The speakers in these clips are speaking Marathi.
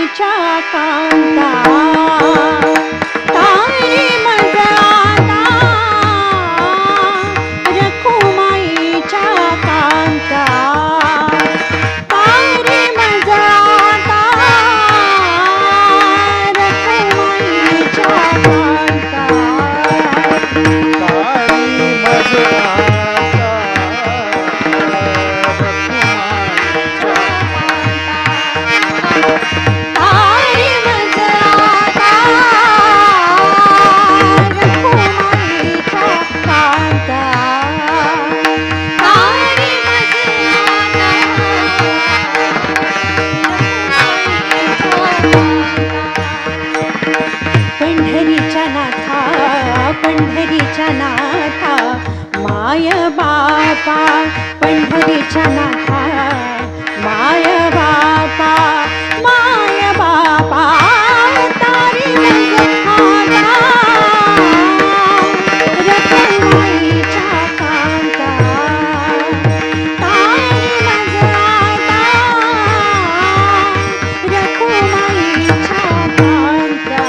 रखुमाईच्या कांता तारी मज आता रखुमाईच्या कांता तारी मज आता रखुमाईच्या कांता तारी मज आता तारी मज आता रखुमाईच्या कांता तारी मज आता पंढरीच्या नाथा माय बापा पंढरीच्या नाथा माय बापा तारी मज आता रखुमाईच्या कांता तारी मज आता रखुमाईच्या कांता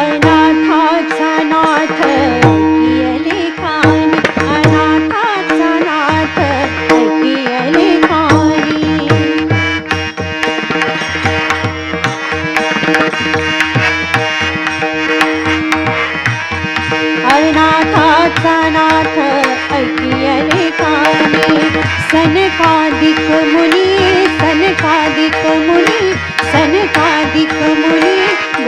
अनाथाचा नाथ ऐकियले कानी अनाथाचा नाथ ऐकियले कानी अनाथाचा नाथ ऐकियले कानी सनकादिक मुनी सनकादिक मुनी सनकादिक मुनी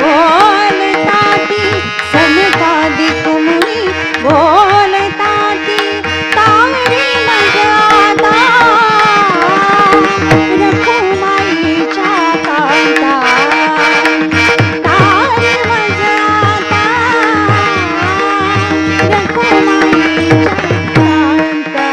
बोलताती सनकादिक मुनी बोलताती तारी मज आता रखुमाईच्या कांता तारी मज आता रखुमाईच्या कांता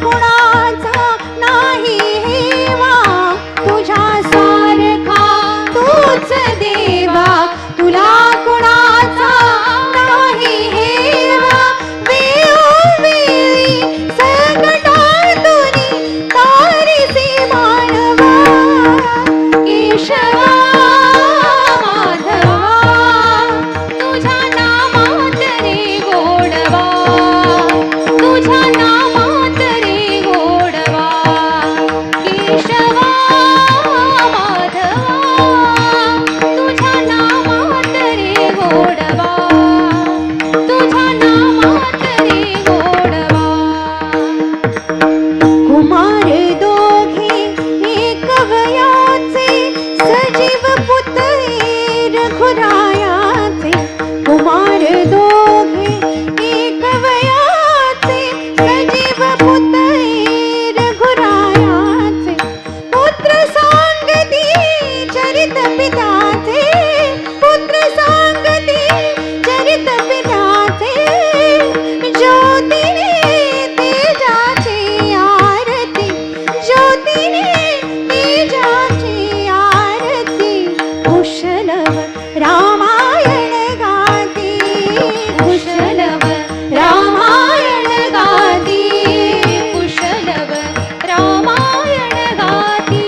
कुणाचा नाही हेवा, तुझ्या सारखा तूच देवा. तुला कुणाचा नाही हेवा, वेळोवेळी संकटातुनी तारीसी मानवा. केशवा माधवा, तुझ्या नामात रे गोडवा, तुझ्या नामात रे गोडवा. केशवा माधवा, तुझ्या नामात रे गोडवा, तुझ्या नामात रे गोडवा. कुमार दोघे एक वयाचे, सजीव पुतळे रघुरायाचे. कुमार दोघे एक वयाचे, सजीव पुतळे रघुरायाचे. पुत्र सांगती चरित पिताचे, पुत्र सांगती चरित पिताचे. ज्योतीने तेजाची आरती, ज्योतीने तेजाची आरती. कुशलव रामायण गाती, कुशलव रामायण गाती, कुशलव रामायण गाती.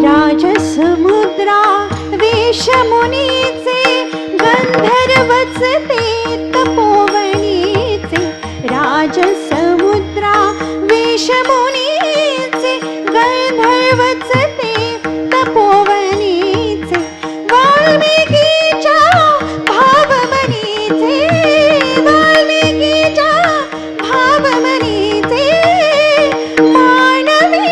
राजसमुद्रा वेशमुनीचे, गंधर्वच ते तपोवनीचे. राजसमुद्रा वेशमुनीचे, गंधर्वच ते तपोवनीचे. वाल्मिकीच्या भावमनीचे, वाल्मिकीच्या भावमनीचे. मानवी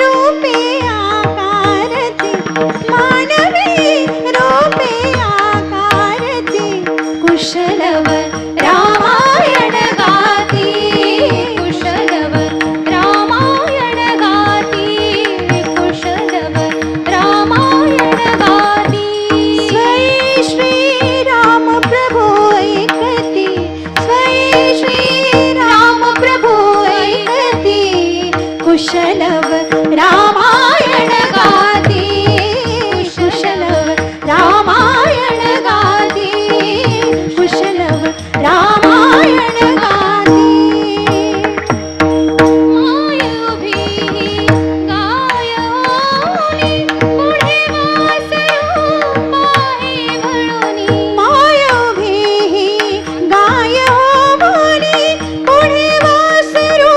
रूपे आकारते, मानवी रूपे आकारते. कुशलव रामायण गाती, कुशलव रामायण गाती, कुशलव रामायण गाती. स्वै श्रीराम प्रभु ऐकती, स्वै श्रीराम प्रभु ऐकती. कुशलव रामायण गाती, कुशलव रामायण गाती, कुशलव रामायण गाती. माय उभी गायोनी, पुढे वासरू पाहे वळूनी. माय उभी गायोनी, पुढे वासरू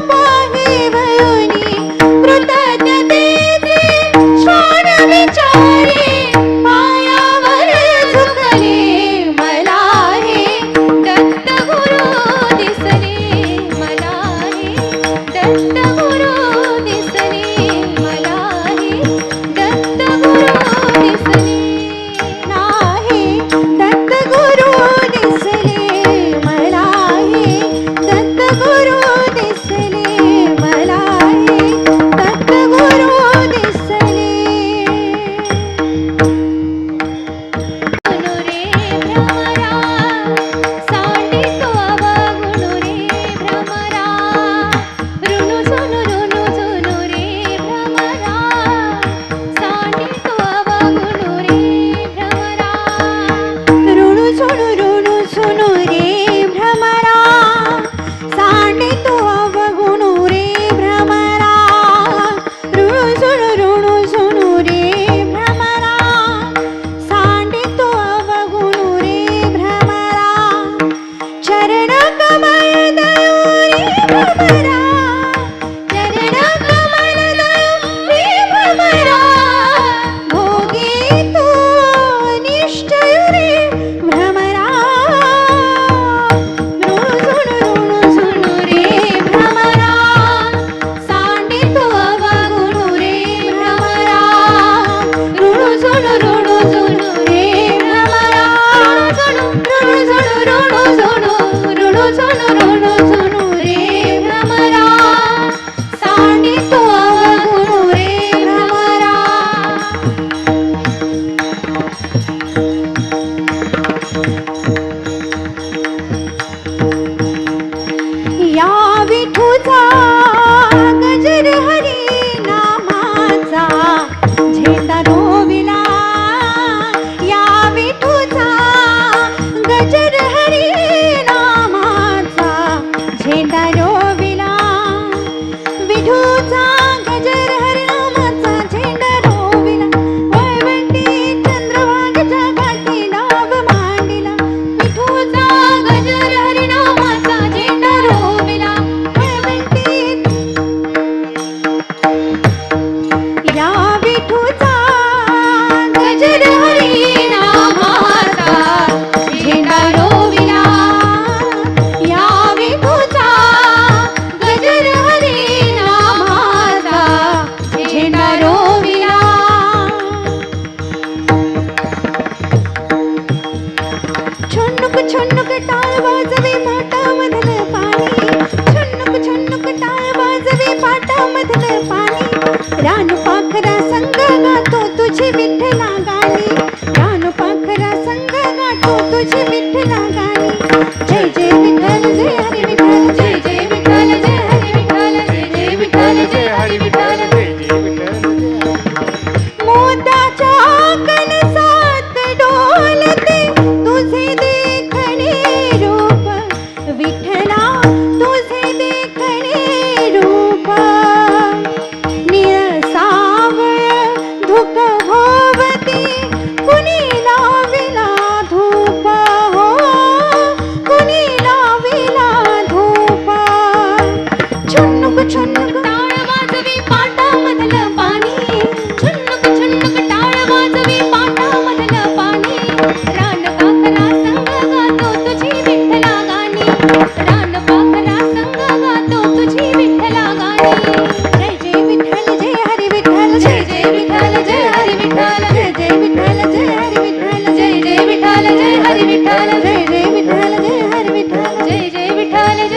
पाहे वळूनी. झुनू रे भ्रमरा सांडितो अवगुणू रे भ्रमरा या विठूचा गजर हरी नामाचा झेंडा रोविला या विठूचा गजर हरी नामाचा झेंडा रोविला विठूचा गजर हरी नामाचा झेंडा रोविला वळवंटी चंद्रभागेच्या घाटी नाव मांडिला विठूचा गजर हरी नामाचा झेंडा रोविला वळवंटी या विठूचा गजर हरी नामाचा झेंडा रोविला या विठूचा गजर हरी नामाचा झेंडा रोविला छुन्नुक छुन्नुक टाळ वाजवे पाटामधलं पाणी छुन्नुक टाळ वाजवे पाटामधलं पाणी रान पाखरा संग गातो तुझी विठ्ठला गाणी रान पाखरा संग गातो तुझी विठ्ठला गाणी जय जय विठ्ठल जय हरी विठ्ठल जय जय विठ्ठल जय हरी विठ्ठल जय जय विठ्ठल जय हरी विठ्ठल जय जय विठ्ठल मोत्याच्या कणसात डोलते तुझे देखणे रूप विठ्ठला तुझे देखणे रूप निळ सावळ धुक भोवती कुणी लाविला धूप हो कुणी लाविला धूप छुन्नुक छुन्नुक टाळ वाजवी पाटामधलं पाणी छुन्नुक टाळ वाजवी पाटामधलं पाणी रान पाखरा संग गातो तुझी विठ्ठला गाणी रान पाखरा संग गातो तुझी विठ्ठला गाणी जय जय विठ्ठल जय हरी विठ्ठल जय जय विठ्ठल जय हरी विठ्ठल जय जय विठ्ठल जय हरी विठ्ठल जय जय विठ्ठल जय हरी विठ्ठल जय जय विठ्ठल जय हरी विठ्ठल जय जय विठ्ठल